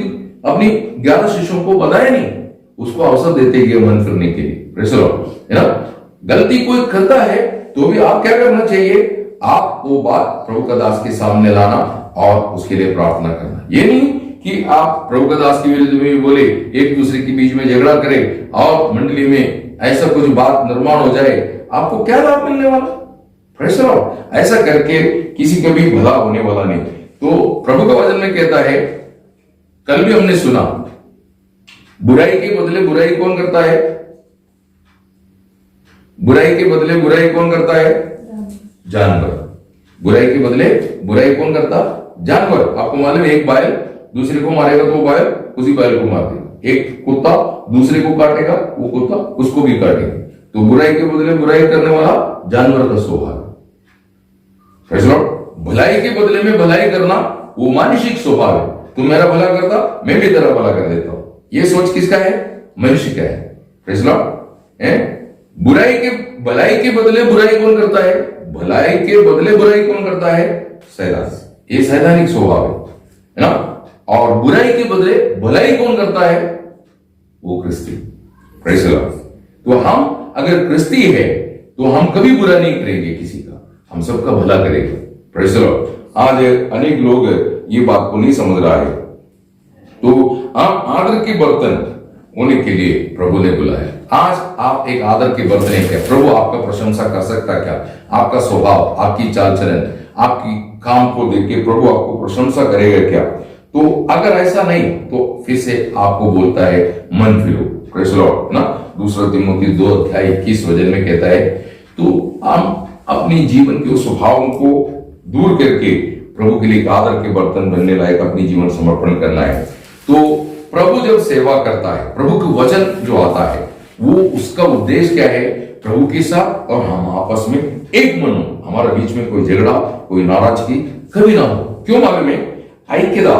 अपनी 11 शिष्यों को बताया नहीं, उसको अवसर देते गए मन फिरने के लिए। प्रेज़ द लॉर्ड, है ना। गलती कोई करता है तो भी आप क्या करना चाहिए? आप वो बात प्रभु का दास के सामने लाना और उसके लिए प्रार्थना करना। ये नहीं कि आप प्रभु का दास के विरुद्ध में बोले, एक दूसरे के बीच में झगड़ा करें और मंडली में ऐसा कुछ बात निर्माण हो जाए, आपको क्या लाभ मिलने वाला? Praise the Lord. ऐसा करके किसी का भी भला होने वाला नहीं। तो प्रभु का वचन में कहता है, कल भी हमने सुना, बुराई के बदले बुराई कौन करता है? बुराई के बदले बुराई कौन करता है? जानवर। बुराई के बदले बुराई कौन करता? जानवर। आपको मालूम है, एक बैल दूसरे को मारेगा तो वो बैल उसी बैल को मार देगा। एक कुत्ता दूसरे को काटेगा, वो कुत्ता उसको भी काटेगा। तो बुराई के बदले बुराई करने वाला जानवर का स्वभाव है। भलाई के बदले में भलाई करना वो मानसिक स्वभाव है। तू मेरा भला करता, मैं भी तेरा भला कर देता हूं। ये सोच किसका है? मनुष्य का है। बुराई के भलाई के बदले बुराई कौन करता है? भलाई के बदले बुराई कौन करता है? सैतान। ये सैतानिक स्वभाव है ना। और बुराई के बदले भलाई कौन करता है? वो क्रिस्ती। Praise the Lord. तो हम अगर क्रिस्ती है तो हम कभी बुरा नहीं करेंगे किसी का, हम सबका भला करेंगे। Praise the Lord. आज अनेक लोग ये बात को नहीं समझ रहा है। तो आप आदर के बर्तन होने के लिए प्रभु ने बुलाया। आज आप एक आदर के बर्तन हैं क्या? प्रभु आपका प्रशंसा कर सकता है क्या? आपका स्वभाव, आपकी चाल चलन, आपकी काम को देख के प्रभु आपको प्रशंसा करेगा क्या? तो अगर ऐसा नहीं तो फिर से आपको बोलता है मन फिरो। प्रेज़ द लॉर्ड ना। 2 तीमुथियुस 2:21 वचन में कहता है, तो हम अपनी जीवन के उस स्वभावों को दूर करके प्रभु के लिए आदर के बर्तन बनने लायक अपनी जीवन समर्पण करना है। तो प्रभु जब सेवा करता है, प्रभु का वचन जो आता है, वो उसका उद्देश्य क्या है? प्रभु के साथ और हम आपस में एक मन हो, हमारे बीच में कोई झगड़ा, कोई नाराजगी कभी ना हो। क्यों मालूम है? ऐक्यता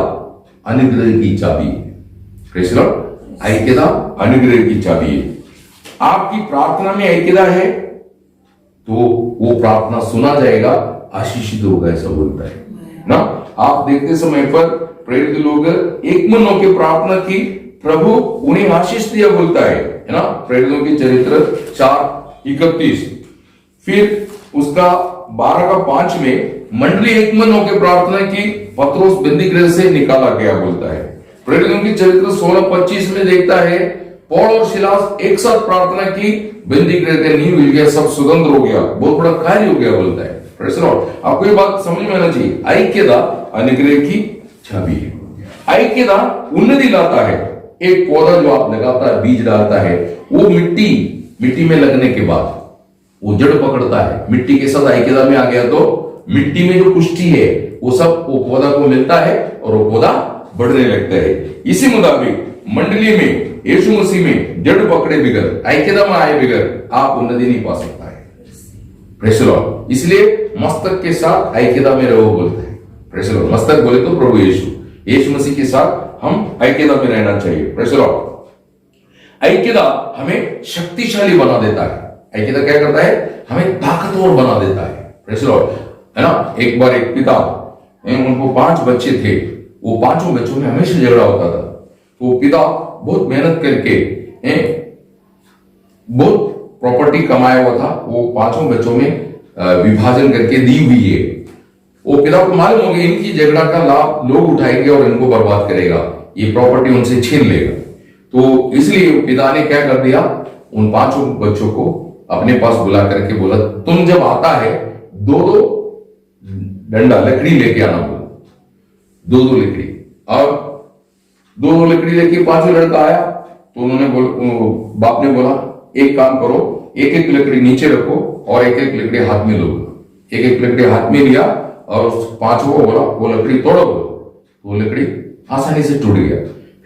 अनुग्रह की चाबी है। Praise the Lord. ऐक्यता अनुग्रह की चाबी है। आपकी प्रार्थना में ऐक्यता है तो वो प्रार्थना सुना जाएगा, आशीषित होगा, ऐसा बोलता है ना। आप देखते समय पर प्रेरित लोग एक मन होकर प्रार्थना की, प्रभु उन्हें आशीष दिया, बोलता है ना। प्रेरितों की चरित्र 4:31। फिर उसका 12:5 में मंडली एक मन होकर प्रार्थना की, पत्रोस बंदी गृह से निकाला गया, बोलता है। प्रेरितों की चरित्र 16:25 में देखता है, पौल और सिलास एक साथ प्रार्थना की, बंदी गृह का नींव हिल गया, सब सुगंध हो गया, बहुत बड़ा कार्य हो गया, बोलता है। Praise the Lord. आपको ये बात समझ में आना चाहिए, ऐक्यता अनुग्रह की चाबी है। ऐक्यता उन्नति लाता है। एक पौधा जो आप लगाता है, बीज डालता है, वो मिट्टी में लगने के बाद वो जड़ पकड़ता है। मिट्टी के साथ ऐक्यता में आ गया तो मिट्टी में जो पुष्टि है वो सब वो पौधा को मिलता है और वो पौधा बढ़ने लगता है। इसी मुताबिक मंडली में यीशु मसीह में जड़ पकड़े बिगर, ऐक्यता में आए बिगर आप उन्नति नहीं पा सकता है। Praise the Lord. इसलिए मस्तक के साथ ऐक्यता में रहो, बोलते हैं। Praise the Lord. मस्तक बोले तो प्रभु यीशु मसीह के साथ हम ऐक्यता में रहना चाहिए। Praise the Lord. ऐक्यता हमें शक्तिशाली बना देता है। ऐक्यता क्या करता है? हमें ताकतवर बना देता है। प्रेज़ द लॉर्ड, है ना। एक बार एक पिता, उनको 5 बच्चे थे, वो 5 बच्चों में हमेशा झगड़ा होता था। तो पिता बहुत मेहनत करके बहुत प्रॉपर्टी कमाया हुआ था, वो 5 बच्चों में विभाजन करके दी हुई है। वो पिता को मालूम हो गया इनकी झगड़ा का लाभ लोग उठाएंगे और इनको बर्बाद करेगा, ये प्रॉपर्टी उनसे छीन लेगा। तो इसलिए पिता ने क्या कर दिया, उन 5 बच्चों को अपने पास बुला करके बोला, तुम जब आता है 2-2 डंडा लकड़ी लेके आना बोला, 2-2 लकड़ी। और 2-2 लकड़ी लेके 5 लड़का आया तो उन्होंने बाप ने बोला, एक काम करो, एक लकड़ी नीचे रखो और एक लकड़ी हाथ में लो। एक लकड़ी हाथ में लिया और उस 5 को बोला, वो लकड़ी तोड़ो बोलो। वो लकड़ी आसानी से टूट गया।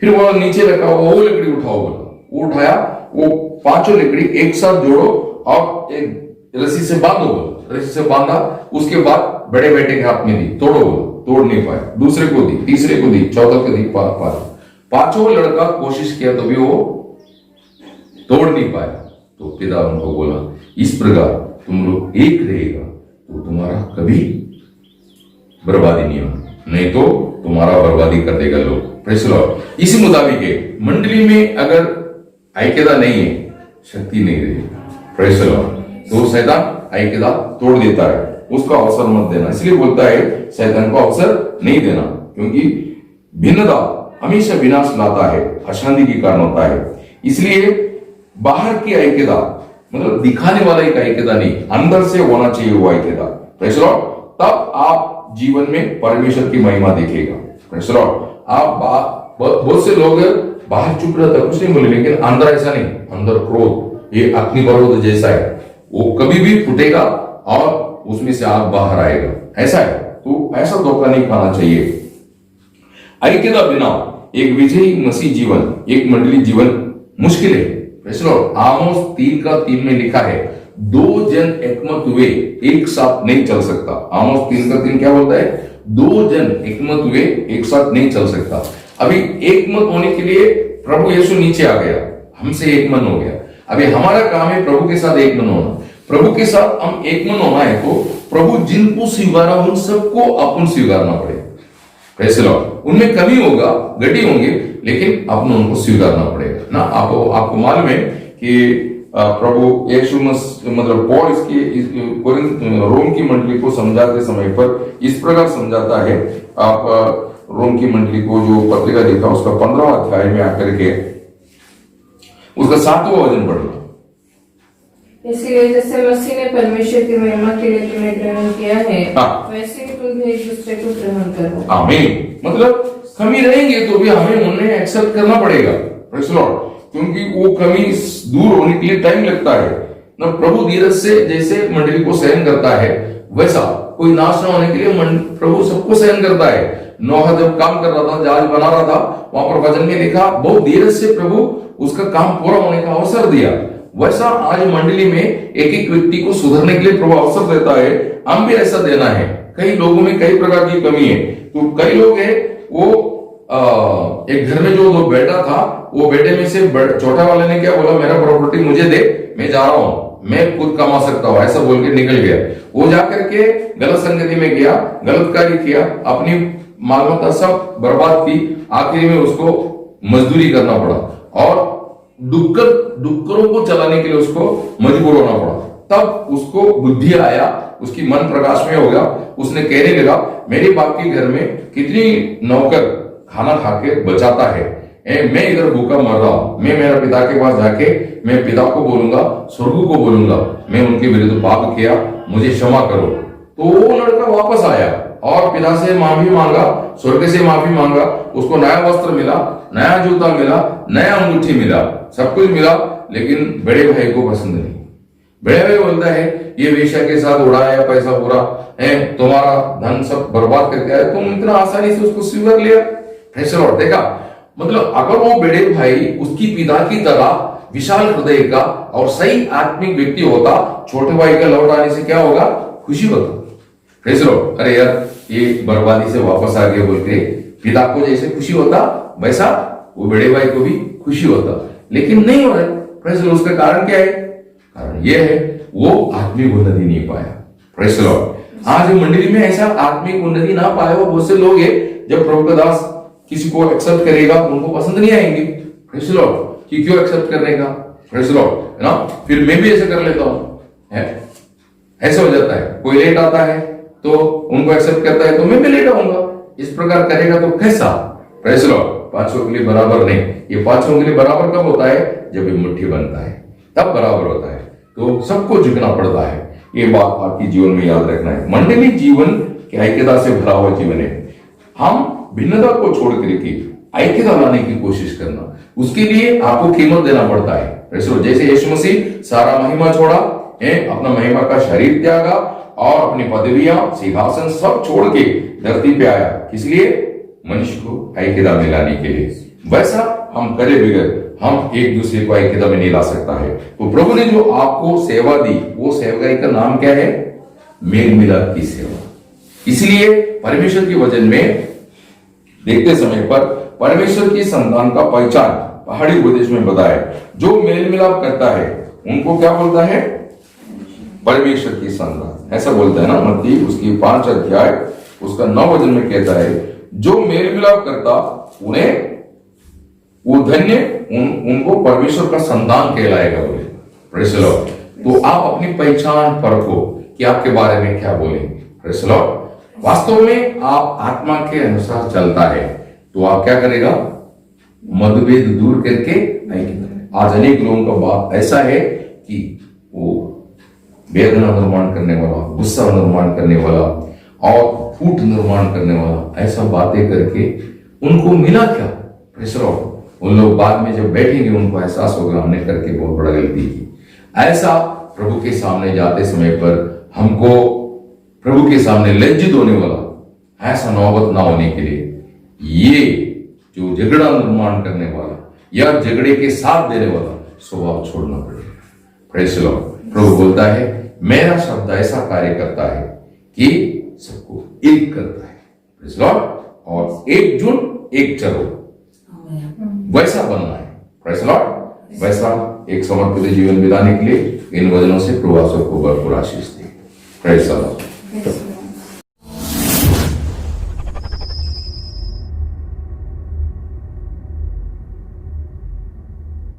फिर वो नीचे रखा, वो लकड़ी उठाओ बोला। वो उठाया, वो 5 लकड़ी एक साथ जोड़ो और एक रस्सी से बांधो बोला। रस्सी से बांधा, उसके बाद बड़े बेटे के हाथ में दी, तोड़ो बोला। तोड़ नहीं पाए, दूसरे को दी, तीसरे को दी, चौथे को दी, 5 लड़का कोशिश किया तो भी वो तोड़ नहीं पाया। तो पिता उनको बोला, इस प्रकार तुम लोग एक रहेगा तो तुम्हारा कभी बर्बादी नहीं होगा, नहीं तो तुम्हारा बर्बादी कर देगा लोग। Praise the Lord. इसी मुताबिक है, मंडली में अगर ऐक्यता नहीं है, शक्ति नहीं रहेगी। Praise the Lord. तो शैतान ऐक्यता तोड़ देता है, उसका अवसर मत देना। इसलिए बोलता है शैतान को अवसर नहीं देना, क्योंकि भिन्नता हमेशा विनाश लाता है, अशांति के कारण होता है। इसलिए बाहर की ऐक्यता मतलब दिखाने वाला एक ऐक्यता नहीं, अंदर से होना चाहिए वो ऐक्यता। Praise the Lord. तब आप जीवन में परमेश्वर की महिमा दिखेगा। Praise the Lord. आप बहुत से लोग बाहर चुप रहता कुछ नहीं बोले, लेकिन अंदर ऐसा नहीं, अंदर क्रोध, ये अग्निपर्वत जैसा है, वो कभी भी फूटेगा और उसमें से आग बाहर आएगा, ऐसा है। तो ऐसा धोखा नहीं खाना चाहिए। ऐक्यता बिना एक विजयी मसीह जीवन, एक मंडली जीवन मुश्किल है। Praise the Lord. आमोस 3:3 में लिखा है, 2 जन एकमत हुए एक साथ नहीं चल सकता। आमोस 3:3 क्या बोलता है? 2 जन एकमत हुए एक साथ नहीं चल सकता। अभी एकमत होने के लिए प्रभु यीशु नीचे आ गया, हमसे एकमन हो गया। अभी हमारा काम है प्रभु के साथ एकमन होना। प्रभु के साथ हम एकमन होना है तो प्रभु जिनको स्वीकारा उन सबको अपन स्वीकारना पड़ेगा। Praise the Lord. उनमें कमी होगा, गड्ढे होंगे, लेकिन अपन उनको स्वीकारना पड़ेगा ना। आपको मालूम है कि प्रभु यीशु मतलब पौल इसकी रोम की मंडली को समझाते समय पर इस प्रकार समझाता है। आप रोम की मंडली को जो पत्रिका लिखा उसका 15वां अध्याय में आकर के उसका 7वां वचन पढ़ना। इसलिए जैसे मसीह ने परमेश्वर की महिमा के लिए तुम्हें ग्रहण किया है, वैसे ही तुम भी एक दूसरे को ग्रहण करो। आमीन। मतलब कमी रहेंगे तो भी हमें उन्हें एक्सेप्ट करना पड़ेगा। Praise the Lord. क्योंकि वो कमी दूर होने के लिए टाइम लगता है ना। प्रभु धीरज से जैसे मंडली को सहन करता है, वैसा कोई नाश न होने के लिए प्रभु सबको सहन करता है। नोहा जब काम कर रहा था, जहाज बना रहा था, वहां पर वचन में लिखा बहुत धीरज से प्रभु उसका काम पूरा होने का अवसर दिया। वैसा आज मंडली में एक एक व्यक्ति को सुधरने के लिए प्रभु अवसर देता है। हम भी ऐसा देना है। कई लोगों में कई प्रकार की कमी है। तो कई लोग हैं वो एक घर में जो 2 बेटा था, वो बेटे में से छोटा वाले ने क्या बोला, मेरा प्रॉपर्टी मुझे दे, मैं जा रहा हूं, मैं खुद कमा सकता हूं, ऐसा बोल के निकल गया। वो जाकर के गलत संगति में गया, गलत कार्य किया, अपनी मालूमता सब बर्बाद की, आखिरी में उसको मजदूरी करना पड़ा और डुक्करों को चलाने के लिए उसको मजबूर होना पड़ा। तब उसको बुद्धि आया, उसकी मन प्रकाश में हो गया। उसने कहने लगा, मेरे बाप के घर में कितनी नौकर खाना खा के बचाता है, मैं इधर भूखा मर रहा हूं। मैं मेरा पिता के पास जाके मैं पिता को बोलूंगा, स्वर्ग को बोलूंगा, मैं उनके विरुद्ध पाप किया, मुझे क्षमा करो। तो वो लड़का वापस आया और पिता से माफी मांगा, स्वर्ग से माफी मांगा। उसको नया वस्त्र मिला, नया जूता मिला, नया अंगूठी मिला, सब कुछ मिला, लेकिन बड़े भाई को पसंद नहीं। बड़े भाई बोलता है, ये वेश्या के साथ उड़ाया पैसा पूरा है, तुम्हारा धन सब बर्बाद करके आया, तुम इतना आसानी से उसको स्वीकार लिया। Praise the Lord. देखा, मतलब अगर वो बड़े भाई उसकी पिता की तरह विशाल हृदय का और सही आत्मिक व्यक्ति होता, छोटे भाई का लौट आने से क्या होगा, खुशी होता। Praise the Lord. अरे यार, ये बर्बादी से वापस आ गया बोल के पिता को जैसे खुशी होता, वैसा वो बड़े भाई को भी खुशी होता। लेकिन नहीं हो रहा है। Praise the Lord. उसका कारण क्या है? कारण यह है वो आत्मिक उन्नति नहीं पाया। Praise the Lord. आज मंडली में ऐसा आत्मिक उन्नति ना पाए हो बहुत से लोग हैं, जब प्रभु का दास किसी को एक्सेप्ट करेगा उनको पसंद नहीं आएंगे। Praise the Lord. कि क्यों एक्सेप्ट करने का? प्रेज द लॉर्ड, है ना? फिर मैं भी ऐसा कर लेता हूं, है ऐसा हो जाता है। कोई लेट आता है तो उनको एक्सेप्ट करता है तो मैं भी लेट आऊंगा। इस प्रकार करेगा तो कैसा? Praise the Lord. पांचों के लिए बराबर नहीं। ये पांचों के लिए बराबर कब होता है? जब ये मुट्ठी बनता है, तब बराबर होता है। तो सबको झुकना पड़ता है। ये बात आपकी जीवन में याद रखना है। मंडली जीवन के ऐक्यता से भरा हुआ जीवन है। हम भिन्नता को छोड़ करके ऐक्यता लाने की कोशिश करना, उसके लिए आपको कीमत देना पड़ता है। जैसे यीशु मसीह सारा महिमा छोड़ा है, अपना महिमा का शरीर त्यागा और अपनी पदवियां, सिंहासन सब छोड़ के धरती पे आया। किस लिए? मनुष्य को ऐक्यता में लाने के लिए। वैसा हम करे बगैर हम एक दूसरे को ऐक्यता में नहीं ला सकता है। तो प्रभु ने जो आपको सेवा दी, वो सेवकाई का नाम क्या है? मेल मिलाप की सेवा। इसलिए परमेश्वर के वचन में देखते समय पर परमेश्वर की संतान का पहचान पहाड़ी उपदेश में बताया। जो मेल मिलाप करता है उनको क्या बोलता है? परमेश्वर की संतान, ऐसा बोलता है ना। मत्ती उसकी 5 अध्याय उसका 9 वचन में कहता है, जो मेल मिलाप करता उन्हें वो धन्य, उनको परमेश्वर का संतान कहलाएगा बोले। Praise the Lord. तो आप अपनी पहचान परखो कि आपके बारे में क्या बोलेंगे। Praise the Lord. वास्तव में आप आत्मा के अनुसार चलता है तो आप क्या करेगा? मतभेद दूर करके ऐक्यता। आज अनेक लोगों का बात ऐसा है कि वो वेदना निर्माण करने वाला, गुस्सा निर्माण करने वाला और फूट निर्माण करने वाला, ऐसा बातें करके उनको मिला क्या? Praise the Lord. उन लोग बाद में जब बैठेंगे उनको एहसास होगा हमने करके बहुत बड़ा गलती की। ऐसा प्रभु के सामने जाते समय पर हमको प्रभु के सामने लज्जित होने वाला ऐसा नौबत ना होने के लिए ये जो झगड़ा निर्माण करने वाला या झगड़े के साथ देने वाला स्वभाव छोड़ना पड़ेगा। Praise the Lord. प्रभु बोलता है मेरा शब्द ऐसा कार्य करता है कि सबको एक करता है। Praise the Lord. और एकजुट एक चलो, वैसा बनना है। Praise the Lord. वैसा एक समर्पित जीवन बिताने के लिए इन वचनों से प्रभु आप सबको भरपूर आशीष दे। Praise the Lord.